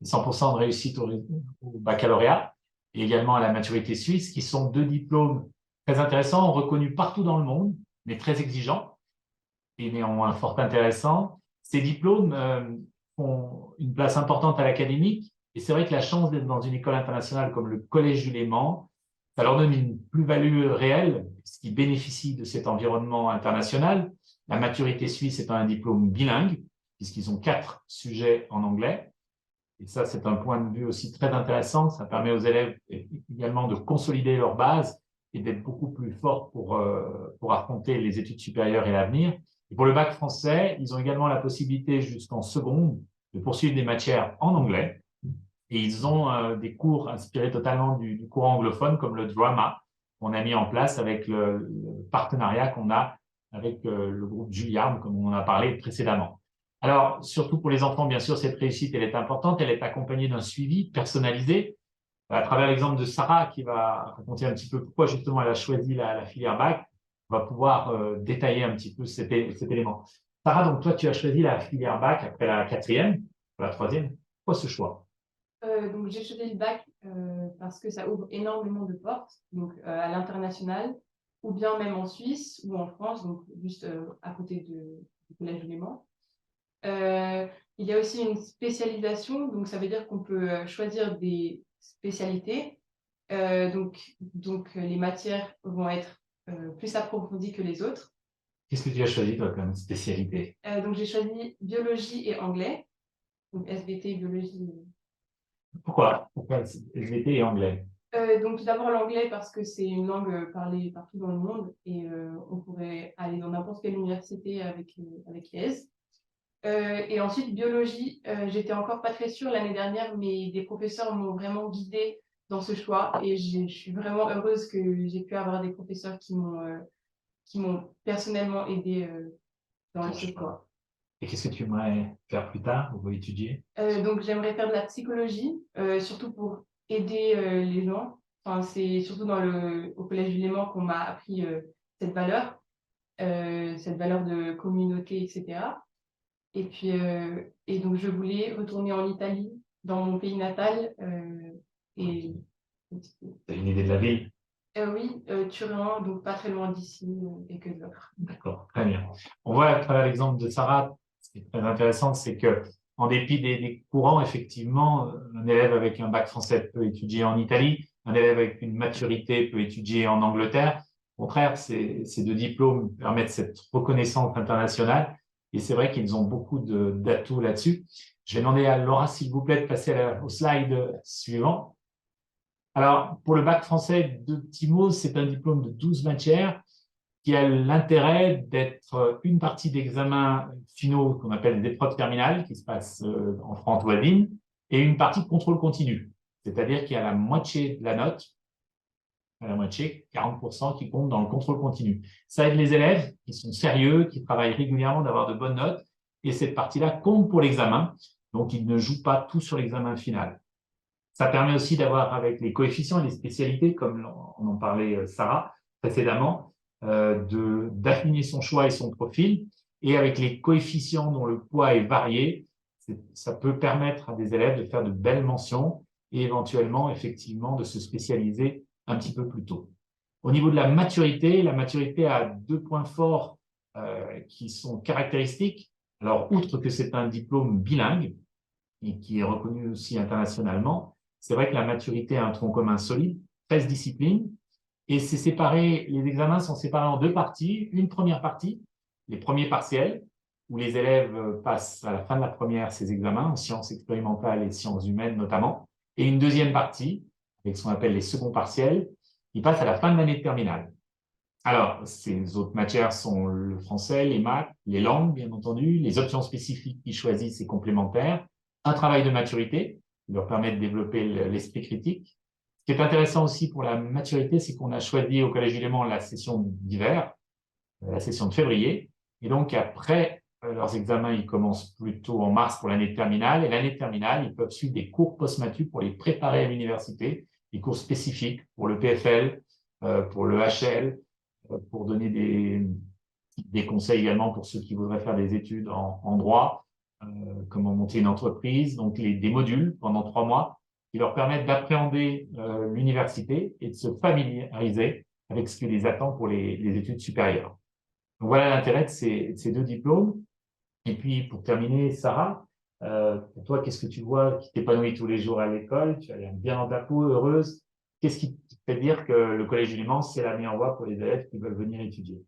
E: 100% de réussite au baccalauréat et également à la maturité suisse, qui sont deux diplômes très intéressants, reconnus partout dans le monde, mais très exigeants et néanmoins fort intéressants. Ces diplômes font une place importante à l'académique et c'est vrai que la chance d'être dans une école internationale comme le Collège du Léman, ça leur donne une plus-value réelle, puisqu'ils bénéficient de cet environnement international. La maturité suisse est un diplôme bilingue, puisqu'ils ont 4 sujets en anglais. Et ça, c'est un point de vue aussi très intéressant. Ça permet aux élèves également de consolider leur base et d'être beaucoup plus forts pour affronter les études supérieures et l'avenir. Et pour le bac français, ils ont également la possibilité jusqu'en seconde de poursuivre des matières en anglais. Et ils ont des cours inspirés totalement du cours anglophone, comme le drama, qu'on a mis en place avec le partenariat qu'on a avec le groupe Juilliard, comme on en a parlé précédemment. Alors, surtout pour les enfants, bien sûr, cette réussite, elle est importante. Elle est accompagnée d'un suivi personnalisé. À travers l'exemple de Sarah, qui va raconter un petit peu pourquoi justement elle a choisi la filière bac, on va pouvoir détailler un petit peu cet élément. Sarah, donc toi, tu as choisi la filière bac après la 4e, la 3e. Pourquoi ce choix?
I: Donc, j'ai choisi le bac parce que ça ouvre énormément de portes, donc à l'international, ou bien même en Suisse ou en France, donc juste à côté du Collège du Léman. Il y a aussi une spécialisation, donc ça veut dire qu'on peut choisir des spécialités. Donc les matières vont être plus approfondies que les autres.
E: Qu'est-ce que tu as choisi, toi, comme spécialité?
I: Donc, j'ai choisi biologie et anglais, donc SVT, biologie.
E: Pourquoi SVT et anglais?
I: Donc tout d'abord l'anglais parce que c'est une langue parlée partout dans le monde et on pourrait aller dans n'importe quelle université avec l'aise. Et ensuite biologie, j'étais encore pas très sûre l'année dernière, mais des professeurs m'ont vraiment guidée dans ce choix et je suis vraiment heureuse que j'ai pu avoir des professeurs qui m'ont personnellement aidée dans ce choix.
E: Et qu'est-ce que tu aimerais faire plus tard ou étudier?
I: Donc j'aimerais faire de la psychologie, surtout pour aider les gens. Enfin, c'est surtout au Collège du Léman qu'on m'a appris cette valeur de communauté, etc. Et puis, et donc je voulais retourner en Italie, dans mon pays natal. Et
E: T'as une idée de la ville?
I: oui, Turin, donc pas très loin d'ici et que d'autres.
E: D'accord, très bien. On voit à travers l'exemple de Sarah, ce qui est très intéressant, c'est que en dépit des courants, effectivement, un élève avec un bac français peut étudier en Italie, un élève avec une maturité peut étudier en Angleterre. Au contraire, ces deux diplômes permettent cette reconnaissance internationale et c'est vrai qu'ils ont beaucoup d'atouts là-dessus. Je vais demander à Laura, s'il vous plaît, de passer au slide suivant. Alors, pour le bac français, deux petits mots, c'est un diplôme de 12 matières qui a l'intérêt d'être une partie d'examens finaux qu'on appelle des épreuves terminales, qui se passent en France voisine, et une partie de contrôle continu. C'est-à-dire qu'il y a la moitié de la note, la moitié, 40%, qui compte dans le contrôle continu. Ça aide les élèves qui sont sérieux, qui travaillent régulièrement d'avoir de bonnes notes, et cette partie-là compte pour l'examen, donc ils ne jouent pas tout sur l'examen final. Ça permet aussi d'avoir, avec les coefficients et les spécialités, comme on en parlait Sarah précédemment, d'affiner son choix et son profil. Et avec les coefficients dont le poids est varié, ça peut permettre à des élèves de faire de belles mentions et éventuellement, effectivement, de se spécialiser un petit peu plus tôt. Au niveau de la maturité a deux points forts qui sont caractéristiques. Alors, outre que c'est un diplôme bilingue et qui est reconnu aussi internationalement, c'est vrai que la maturité a un tronc commun solide, 13 disciplines, et c'est séparé, les examens sont séparés en deux parties. Une première partie, les premiers partiels, où les élèves passent à la fin de la première ces examens, en sciences expérimentales et sciences humaines notamment, et une deuxième partie, avec ce qu'on appelle les seconds partiels, qui passent à la fin de l'année de terminale. Alors, ces autres matières sont le français, les maths, les langues, bien entendu, les options spécifiques qu'ils choisissent et complémentaires, un travail de maturité qui leur permet de développer l'esprit critique. Ce qui est intéressant aussi pour la maturité, c'est qu'on a choisi au Collège du Léman la session d'hiver, la session de février, et donc après leurs examens, ils commencent plutôt en mars pour l'année de terminale, et l'année de terminale, ils peuvent suivre des cours post-matu pour les préparer à l'université, des cours spécifiques pour le PFL, pour le HL, pour donner des conseils également pour ceux qui voudraient faire des études en droit, comment monter une entreprise, donc des modules pendant 3 mois qui leur permettent d'appréhender l'université et de se familiariser avec ce qui les attend pour les études supérieures. Donc voilà l'intérêt de ces deux diplômes. Et puis pour terminer, Sarah, pour toi, qu'est-ce que tu vois qui t'épanouit tous les jours à l'école? Tu as l'air bien dans ta peau, heureuse. Qu'est-ce qui te fait dire que le Collège du Léman, c'est la meilleure voie pour les élèves qui veulent venir étudier?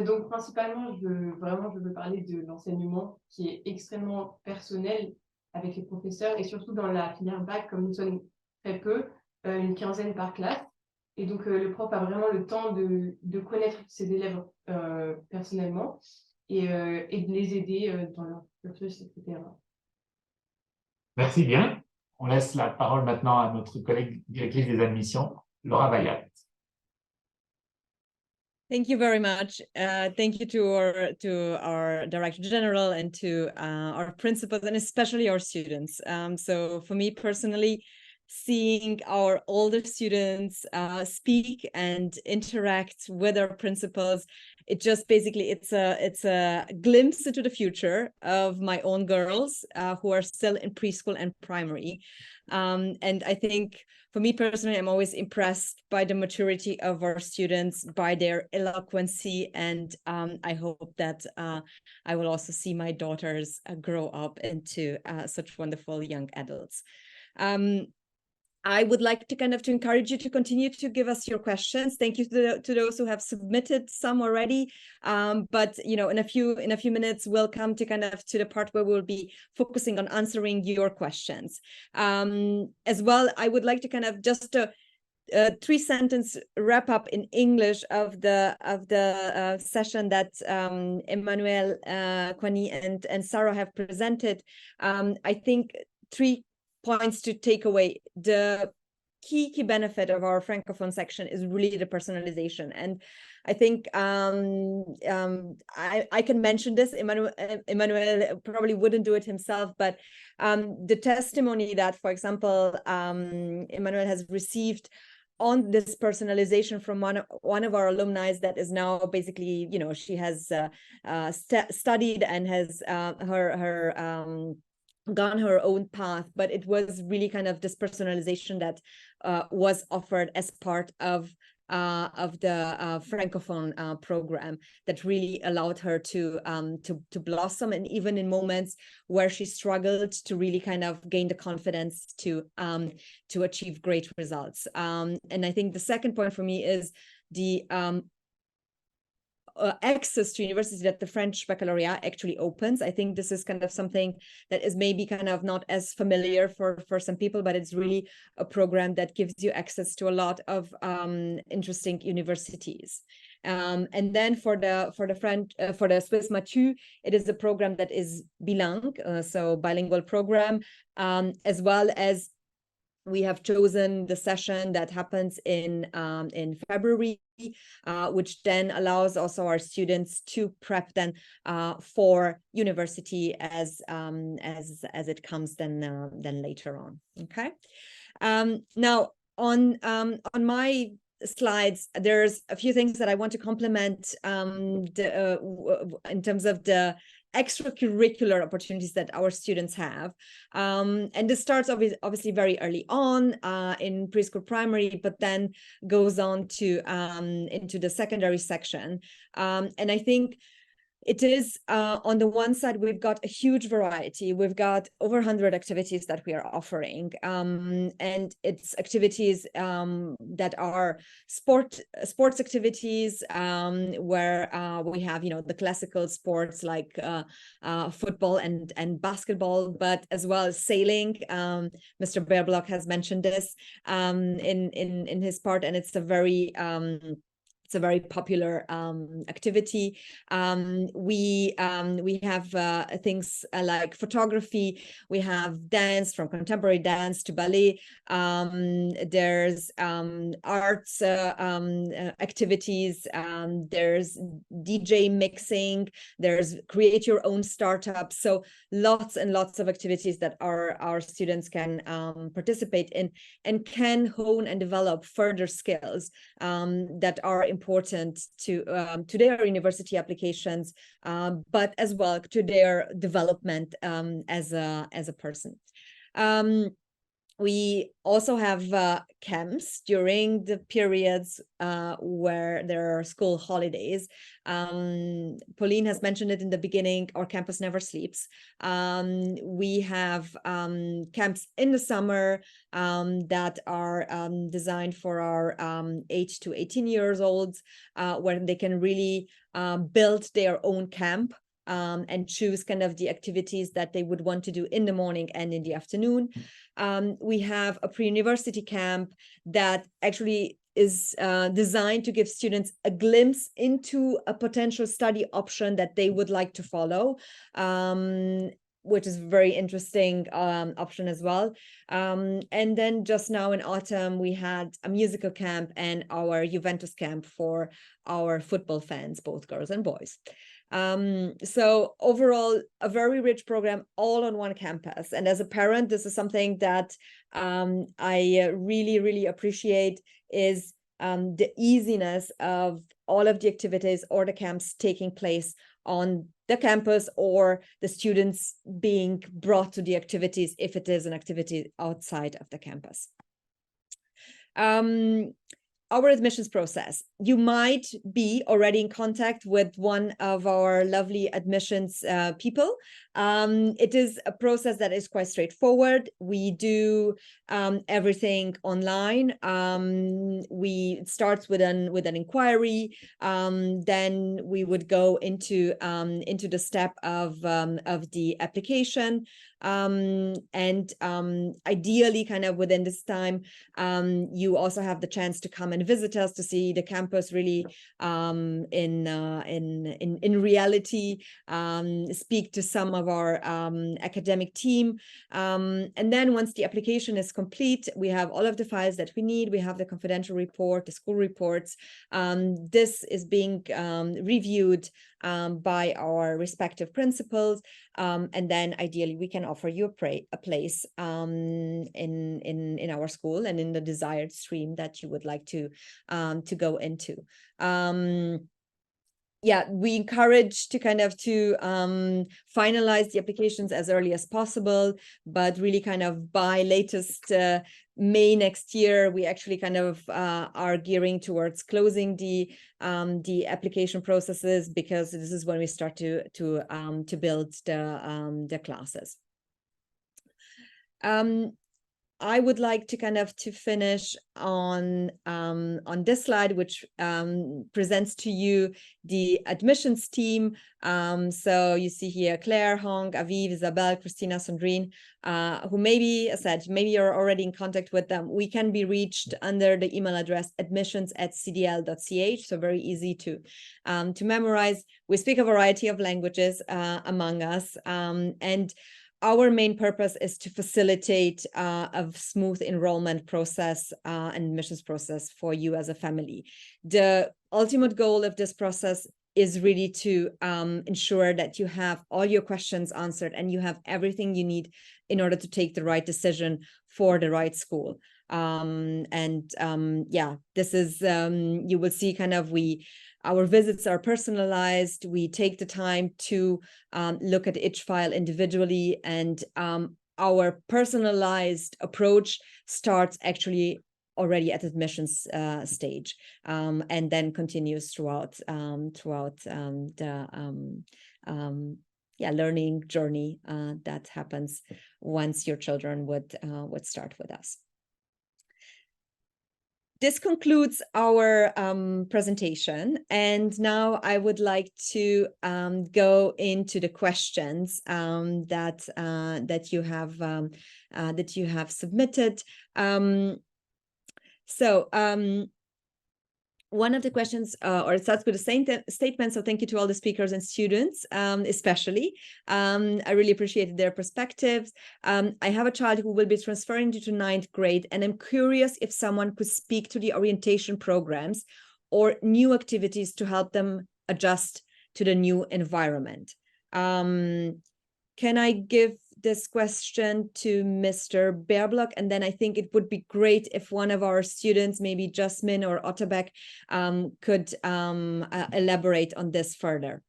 I: Donc principalement, je veux parler de l'enseignement qui est extrêmement personnel avec les professeurs et surtout dans la filière bac, comme nous sommes très peu, une quinzaine par classe. Et donc le prof a vraiment le temps de connaître ses élèves personnellement et de les aider dans leur cursus, etc.
E: Merci bien. On laisse la parole maintenant à notre collègue directrice des admissions, Laura Bayat.
A: Thank you very much. Thank you to our Director General and to our principals and especially our students. So for me personally, seeing our older students speak and interact with our principals, it just basically it's a glimpse into the future of my own girls who are still in preschool and primary. And I think for me personally, I'm always impressed by the maturity of our students, by their eloquency, and I hope that I will also see my daughters grow up into such wonderful young adults. I would like to to encourage you to continue to give us your questions. Thank you to those who have submitted some already. But in a few minutes, we'll come to to the part where we'll be focusing on answering your questions. As well, I would like to just to three-sentence wrap-up in English of the session that Emmanuel, Kwani, and Sarah have presented. I think 3 points to take away. The key benefit of our Francophone section is really the personalization. And I think I can mention this. Emmanuel probably wouldn't do it himself, but the testimony that, for example, Emmanuel has received on this personalization from one of our alumni that is now basically, you know, she has studied and has gone her own path, but it was really kind of this personalization that was offered as part of the Francophone program that really allowed her to blossom, and even in moments where she struggled, to really kind of gain the confidence to achieve great results. And I think the second point for me is the access to university that the French baccalaureate actually opens. I think this is kind of something that is maybe kind of not as familiar for some people, but it's really a program that gives you access to a lot of interesting universities. And then for the Swiss Matu, it is a program that is bilingue, so bilingual program, as well as we have chosen the session that happens in February, which then allows also our students to prep then for university as it comes then later on. Okay. Now on my slides, there's a few things that I want to complement in terms of the extracurricular opportunities that our students have, and this starts obviously very early on in preschool, primary, but then goes on to into the secondary section, and I think it is on the one side, we've got a huge variety. We've got over 100 activities that we are offering, and it's activities that are sports activities, where we have, you know, the classical sports like football and basketball, but as well as sailing. Mr. Beerblock has mentioned this in his part, and it's a very popular activity. We have things like photography. We have dance, from contemporary dance to ballet. There's arts activities. There's DJ mixing. There's create your own startup. So lots and lots of activities that our students can participate in and can hone and develop further skills that are important to their university applications, but as well to their development as a person. We also have camps during the periods where there are school holidays. Pauline has mentioned it in the beginning, our campus never sleeps. We have camps in the summer that are designed for our 8 to 18 years olds, where they can really build their own camp and choose kind of the activities that they would want to do in the morning and in the afternoon. We have a pre-university camp that actually is designed to give students a glimpse into a potential study option that they would like to follow, which is a very interesting option as well. And then just now in autumn, we had a musical camp and our Juventus camp for our football fans, both girls and boys. So overall, a very rich program all on one campus. And as a parent, this is something that I really appreciate, is the easiness of all of the activities or the camps taking place on the campus, or the students being brought to the activities if it is an activity outside of the campus. Our admissions process. You might be already in contact with one of our lovely admissions people. It is a process that is quite straightforward. We do everything online. It starts with an inquiry. Then we would go into the step of the application. And ideally, kind of within this time, you also have the chance to come and visit us, to see the campus really in reality, speak to some of our academic team. And then once the application is complete, we have all of the files that we need. We have the confidential report, the school reports. This is being reviewed by our respective principals, and then ideally we can offer you a place in our school and in the desired stream that you would like to go into. Yeah, we encourage to kind of finalize the applications as early as possible, but really kind of by latest May next year, we actually kind of are gearing towards closing the application processes, because this is when we start to build the classes. I would like to kind of finish on this slide, which presents to you the admissions team. So you see here Claire, Hong, Aviv, Isabel, Christina, Sandrine, who maybe, as I said, maybe you're already in contact with them. We can be reached under the email address admissions@cdl.ch, so very easy to memorize. We speak a variety of languages among us, and our main purpose is to facilitate a smooth enrollment process and admissions process for you as a family. The ultimate goal of this process is really to ensure that you have all your questions answered and you have everything you need in order to take the right decision for the right school. Yeah, this is, you will see kind of our visits are personalized. We take the time to look at each file individually, and our personalized approach starts actually already at admissions stage, and then continues throughout the learning journey that happens once your children would start with us. This concludes our presentation, and now I would like to go into the questions that you have submitted. One of the questions, or it starts with the same statement. So thank you to all the speakers and students, especially. I really appreciated their perspectives. I have a child who will be transferring to 9th grade, and I'm curious if someone could speak to the orientation programs or new activities to help them adjust to the new environment. Can I give this question to Mr. Beerblock? And then I think it would be great if one of our students, maybe Jasmine or Otterbeck, could elaborate on this further.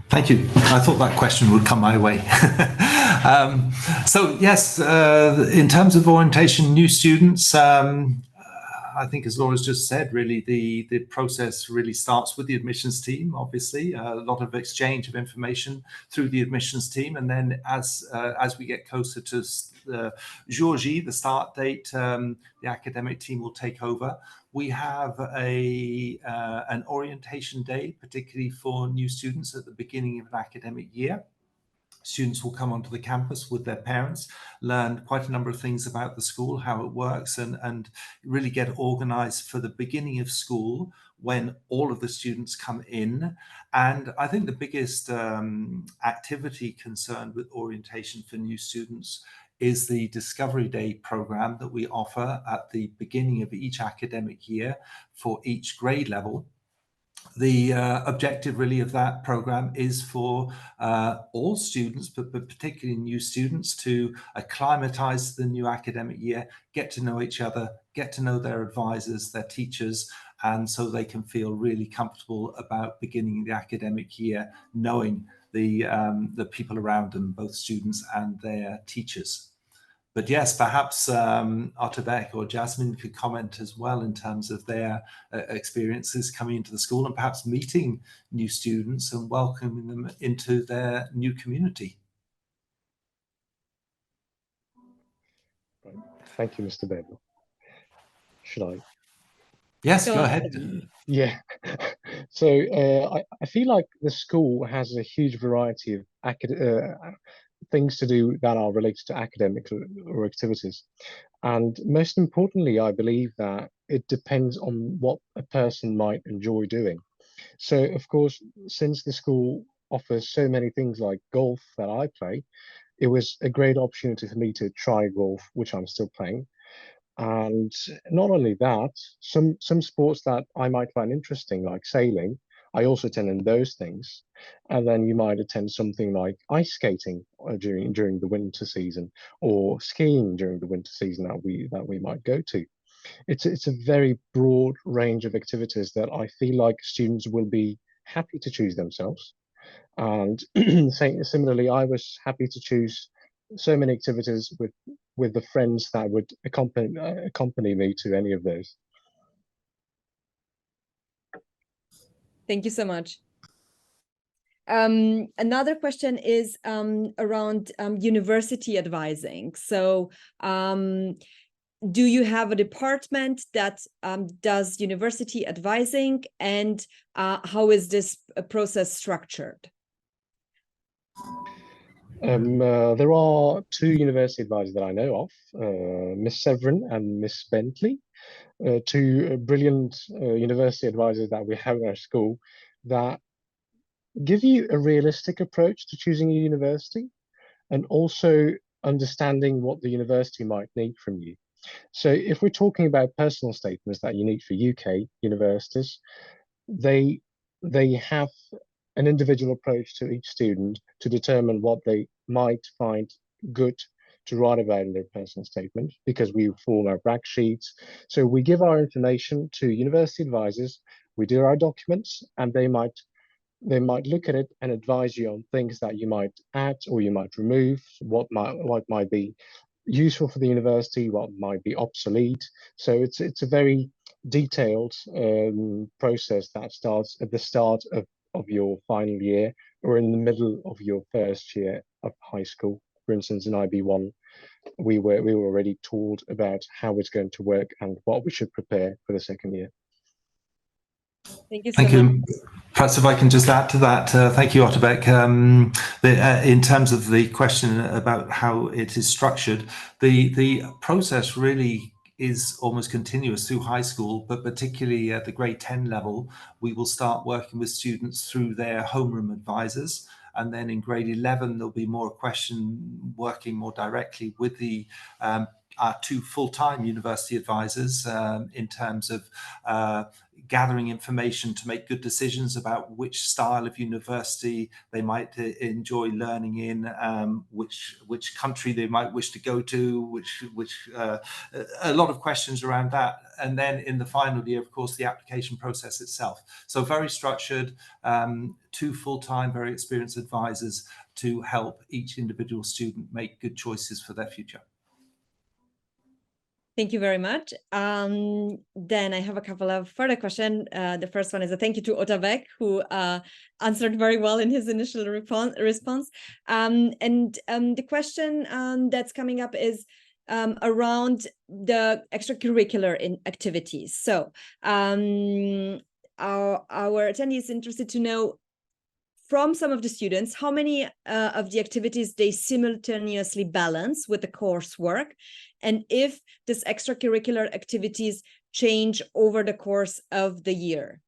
F: Thank you. I thought that question would come my way. So yes, in terms of orientation, new students, I think, as Laura's just said, really the process really starts with the admissions team. Obviously, a lot of exchange of information through the admissions team, and then as we get closer to jour J, the start date, the academic team will take over. We have an orientation day, particularly for new students at the beginning of an academic year. Students will come onto the campus with their parents, learn quite a number of things about the school, how it works, and really get organized for the beginning of school when all of the students come in. And I think the biggest activity concerned with orientation for new students is the Discovery Day program that we offer at the beginning of each academic year for each grade level. The objective really of that program is for all students, but particularly new students, to acclimatize to the new academic year, get to know each other, get to know their advisors, their teachers, and so they can feel really comfortable about beginning the academic year, knowing the people around them, both students and their teachers. But yes, perhaps Otterbeck or Jasmine could comment as well in terms of their experiences coming into the school and perhaps meeting new students and welcoming them into their new community.
G: Right. Thank you, Mr. Beerblock. Should I?
F: Yes, go ahead.
G: Yeah. So I feel like the school has a huge variety of things to do that are related to academics or activities. And most importantly, I believe that it depends on what a person might enjoy doing. So, of course, since the school offers so many things like golf that I play, it was a great opportunity for me to try golf, which I'm still playing. And not only that, some sports that I might find interesting, like sailing, I also attend in those things. And then you might attend something like ice skating during the winter season, or skiing during the winter season that we might go to. It's a very broad range of activities that I feel like students will be happy to choose themselves. And similarly, I was happy to choose so many activities with the friends that would accompany me to any of those.
A: Thank you so much. Another question is around university advising. So do you have a department that does university advising, and how is this process structured?
G: There are two university advisors that I know of, Miss Severin and Miss Bentley, two brilliant university advisors that we have in our school that give you a realistic approach to choosing a university and also understanding what the university might need from you. So if we're talking about personal statements that you need for UK universities, they have an individual approach to each student to determine what they might find good to write about in their personal statement, because we form our brag sheets. So we give our information to university advisors, we do our documents, and they might look at it and advise you on things that you might add or you might remove, what might be useful for the university, what might be obsolete. So it's a very detailed process that starts at the start of your final year or in the middle of your first year of high school. For instance, in IB1, we were already told about how it's going to work and what we should prepare for the second year.
A: Thank you so much.
F: Perhaps if I can just add to that, thank you, Otabek. In terms of the question about how it is structured, the process really is almost continuous through high school, but particularly at the grade 10 level, we will start working with students through their homeroom advisors. And then in grade 11, there'll be more working more directly with the our two full-time university advisors in terms of gathering information to make good decisions about which style of university they might enjoy learning in, which country they might wish to go to, a lot of questions around that. And then in the final year, of course, the application process itself. So very structured, two full-time, very experienced advisors to help each individual student make good choices for their future.
A: Thank you very much. Then I have a couple of further questions. The first one is a thank you to Otabek, who answered very well in his initial response. The question that's coming up is around the extracurricular activities. So our attendee is interested to know from some of the students how many of the activities they simultaneously balance with the coursework, and if these extracurricular activities change over the course of the year.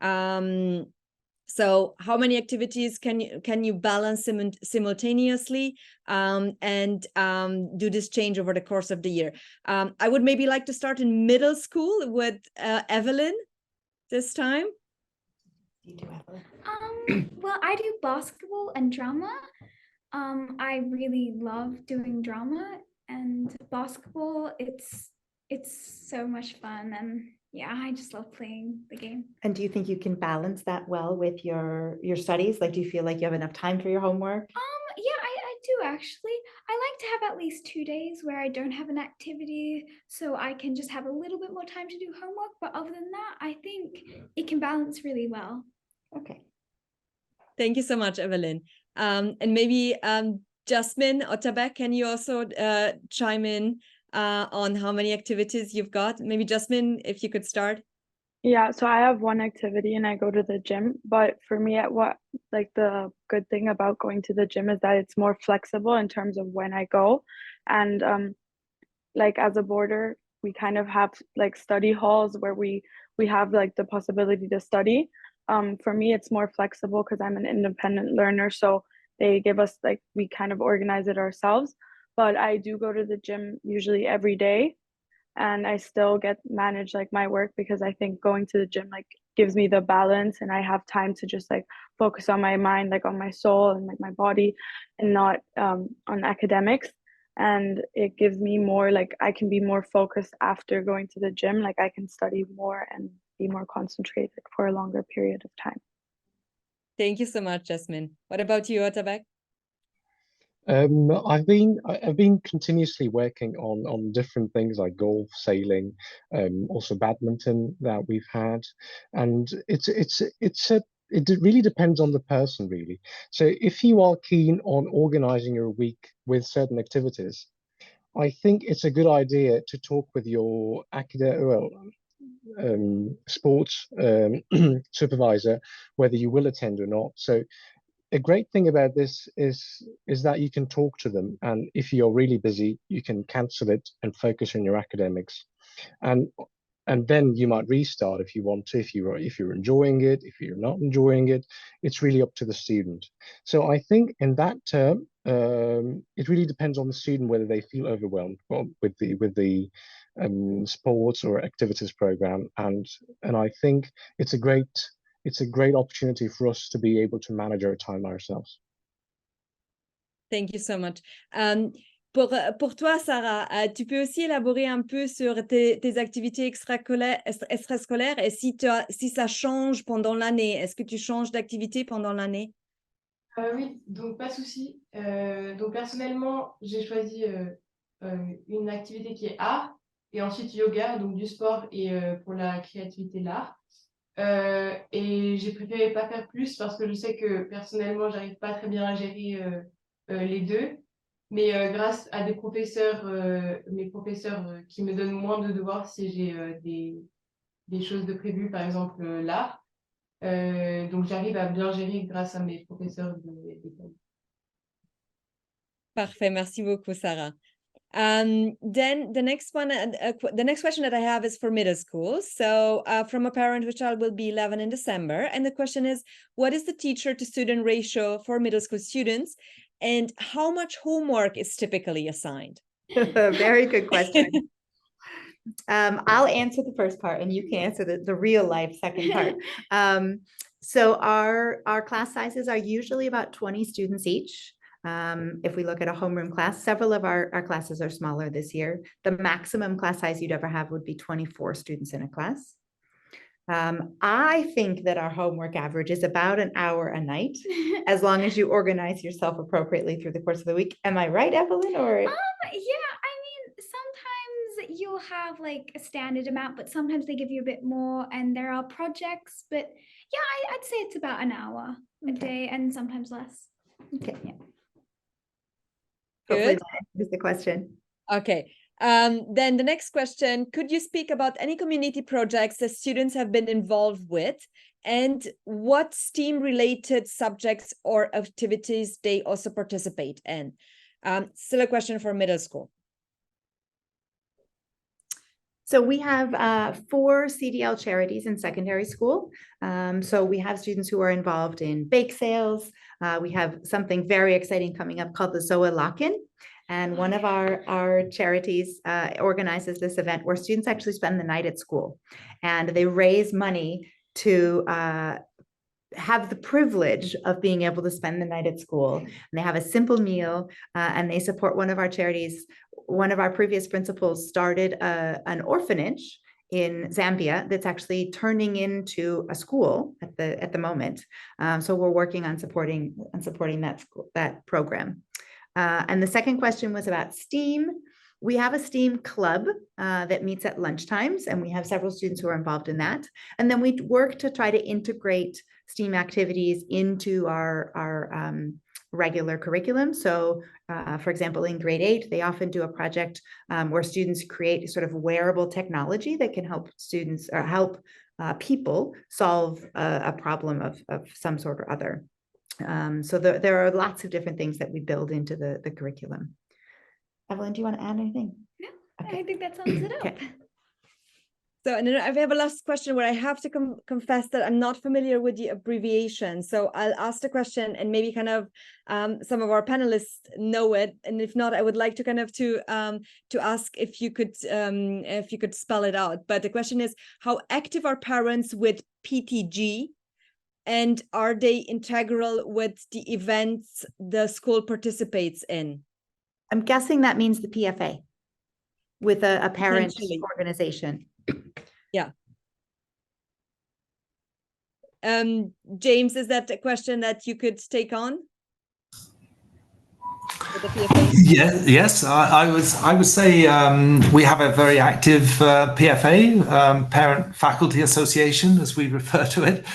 A: So how many activities can you balance simultaneously, and do this change over the course of the year? I would maybe like to start in middle school with Evelyn this time.
C: You do, Evelyn.
D: Well, I do basketball and drama. I really love doing drama and basketball. It's so much fun, and yeah, I just love playing the game.
C: And do you think you can balance that well with your studies? Like, do you feel like you have enough time for your homework?
D: Yeah, I do actually. I like to have at least 2 days where I don't have an activity, so I can just have a little bit more time to do homework. But other than that, I think it can balance really well.
C: Okay.
A: Thank you so much, Evelyn. And maybe Jasmine Otabek, can you also chime in on how many activities you've got? Maybe Jasmine, if you could start.
H: Yeah, so I have one activity and I go to the gym, but for me the good thing about going to the gym is that it's more flexible in terms of when I go. And like as a boarder, we kind of have like study halls where we have like the possibility to study. For me, it's more flexible because I'm an independent learner, so they give us like we kind of organize it ourselves. But I do go to the gym usually every day, and I still get manage like my work because I think going to the gym like gives me the balance and I have time to just like focus on my mind, like on my soul and like my body, and not on academics. And it gives me more like I can be more focused after going to the gym, like I can study more and be more concentrated for a longer period of time.
A: Thank you so much, Jasmine. What about you, Otabek?
G: I've been continuously working on different things like golf, sailing, also badminton that we've had, and it really depends on the person, really. So if you are keen on organizing your week with certain activities, I think it's a good idea to talk with your sports supervisor whether you will attend or not. So a great thing about this is that you can talk to them, and if you're really busy, you can cancel it and focus on your academics, and then you might restart if you want to, if you're enjoying it. If you're not enjoying it, it's really up to the student. So I think in that term, it really depends on the student whether they feel overwhelmed with the sports or activities program, and I think it's a great opportunity for us to be able to manage our time ourselves.
A: Thank you so much. Pour toi, Sarah, tu peux aussi élaborer un peu sur tes activités extrascolaires et si ça change pendant l'année. Est-ce que tu changes d'activité pendant l'année?
I: Oui, donc pas de souci. Donc personnellement, j'ai choisi une activité qui est art et ensuite yoga, donc du sport et pour la créativité, l'art. Et j'ai préféré pas faire plus parce que je sais que personnellement, j'arrive pas très bien à gérer les deux. Mais grâce à mes professeurs qui me donnent moins de devoirs si j'ai des choses de prévues, par exemple l'art. Donc j'arrive à bien gérer grâce à mes professeurs d'école.
A: Parfait, merci beaucoup, Sarah. Then the next question that I have is for middle school. So from a parent whose child will be 11 in December. And the question is, what is the teacher to student ratio for middle school students? And how much homework is typically assigned?
C: Very good question. I'll answer the first part and you can answer the real life second part. So our class sizes are usually about 20 students each. If we look at a homeroom class, several of our classes are smaller this year. The maximum class size you'd ever have would be 24 students in a class. I think that our homework average is about an hour a night, as long as you organize yourself appropriately through the course of the week. Am I right, Evelyn? Or
D: yeah, I mean, sometimes you'll have like a standard amount, but sometimes they give you a bit more and there are projects. But yeah, I'd say it's about an hour a day and sometimes less.
C: Okay. Yeah.
A: Good.
C: Hopefully that answers the question.
A: Okay. Then the next question, could you speak about any community projects that students have been involved with and what STEAM-related subjects or activities they also participate in? Still a question for middle school.
C: So we have 4 CDL charities in secondary school. So we have students who are involved in bake sales. We have something very exciting coming up called the Zoa Lock-in. And one of our charities organizes this event where students actually spend the night at school. And they raise money to have the privilege of being able to spend the night at school. And they have a simple meal and they support one of our charities. One of our previous principals started an orphanage in Zambia that's actually turning into a school at the moment. So we're working on supporting that program. And the second question was about STEAM. We have a STEAM club that meets at lunchtimes, and we have several students who are involved in that. And then we work to try to integrate STEAM activities into our regular curriculum. So, for example, in grade 8, they often do a project where students create sort of wearable technology that can help students or help people solve a problem of some sort or other. So there are lots of different things that we build into the curriculum. Evelyn, do you want to add anything?
D: No,
C: Okay.
D: I think that sums it up.
C: Okay.
A: So, and then I have a last question where I have to confess that I'm not familiar with the abbreviation. So I'll ask the question, and maybe kind of some of our panelists know it, and if not, I would like to kind of to ask if you could spell it out. But the question is, how active are parents with PTG, and are they integral with the events the school participates in?
C: I'm guessing that means the PFA with a parent
A: Potentially.
C: organization.
A: Yeah. James, is that a question that you could take on? With the PFA?
F: Yes, I would say we have a very active PFA, Parent Faculty Association, as we refer to it.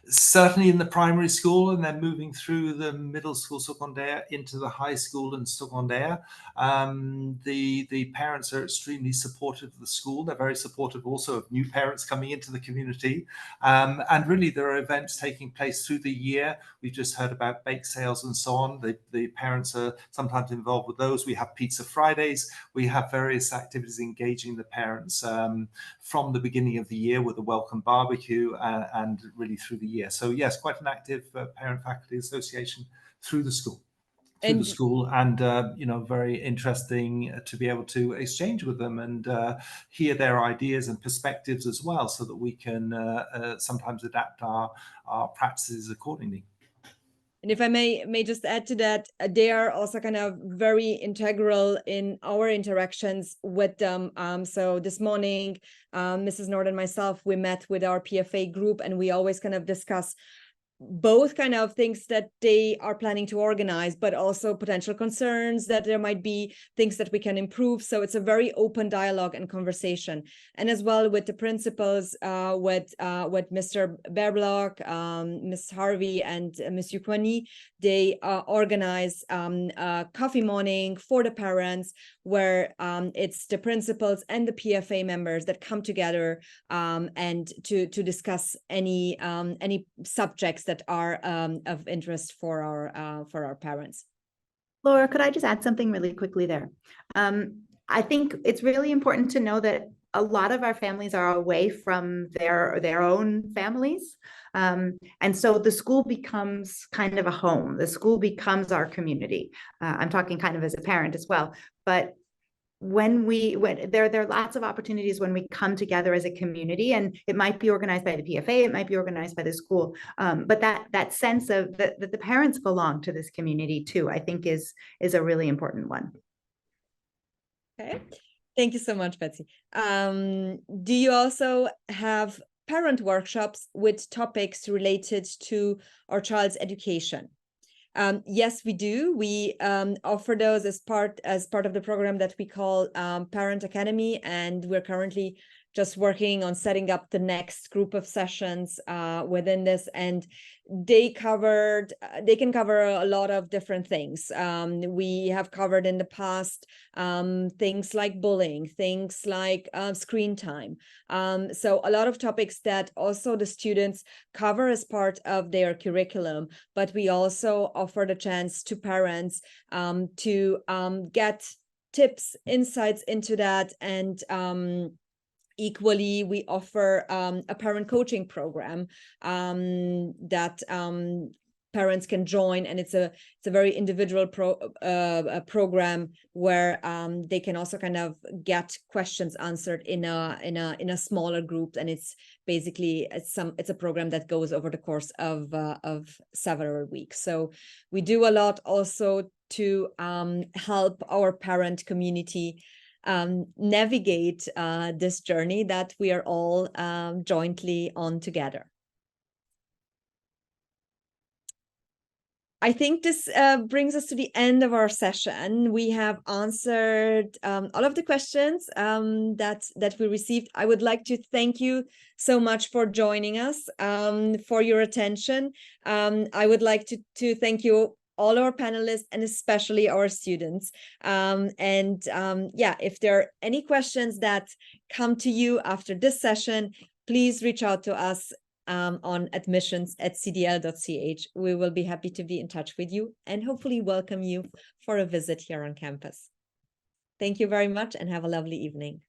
F: Certainly in the primary school, and then moving through the middle school secondaire into the high school and secondaire. The parents are extremely supportive of the school. They're very supportive also of new parents coming into the community. And really there are events taking place through the year. We've just heard about bake sales and so on. The parents are sometimes involved with those. We have Pizza Fridays. We have various activities engaging the parents from the beginning of the year with a welcome barbecue and really through the year. So yes, quite an active Parent Faculty Association through the school. And very interesting to be able to exchange with them and hear their ideas and perspectives as well, so that we can sometimes adapt our practices accordingly.
A: And if I may just add to that, they are also kind of very integral in our interactions with them. So this morning, Mrs. Nord and myself, we met with our PFA group, and we always kind of discuss both kind of things that they are planning to organize, but also potential concerns that there might be, things that we can improve. So it's a very open dialogue and conversation. And as well with the principals, with Mr. Berblock, Ms. Harvey, and Ms. Yukwani, they organize a coffee morning for the parents, where it's the principals and the PFA members that come together and to discuss any subjects that are of interest for our parents.
C: Laura, could I just add something really quickly there? I think it's really important to know that a lot of our families are away from their own families. And so the school becomes kind of a home. The school becomes our community. I'm talking kind of as a parent as well. But when there are lots of opportunities when we come together as a community, and it might be organized by the PFA, it might be organized by the school, but that sense of that the parents belong to this community too, I think is a really important one.
A: Okay, thank you so much, Betsy. Do you also have parent workshops with topics related to our child's education? Yes, we do. We offer those as part of the program that we call Parent Academy, and we're currently just working on setting up the next group of sessions within this, and they can cover a lot of different things. We have covered in the past things like bullying, things like screen time. So a lot of topics that also the students cover as part of their curriculum, but we also offer the chance to parents to get tips, insights into that, and equally, we offer a parent coaching program that parents can join, and it's a very individual program where they can also kind of get questions answered in a smaller group, and it's basically it's a program that goes over the course of several weeks. So we do a lot also to help our parent community navigate this journey that we are all jointly on together. I think this brings us to the end of our session. We have answered all of the questions that we received. I would like to thank you so much for joining us, for your attention. I would like to thank you, all our panelists, and especially our students. Yeah, if there are any questions that come to you after this session, please reach out to us on admissions@cdl.ch. We will be happy to be in touch with you and hopefully welcome you for a visit here on campus. Thank you very much and have a lovely evening.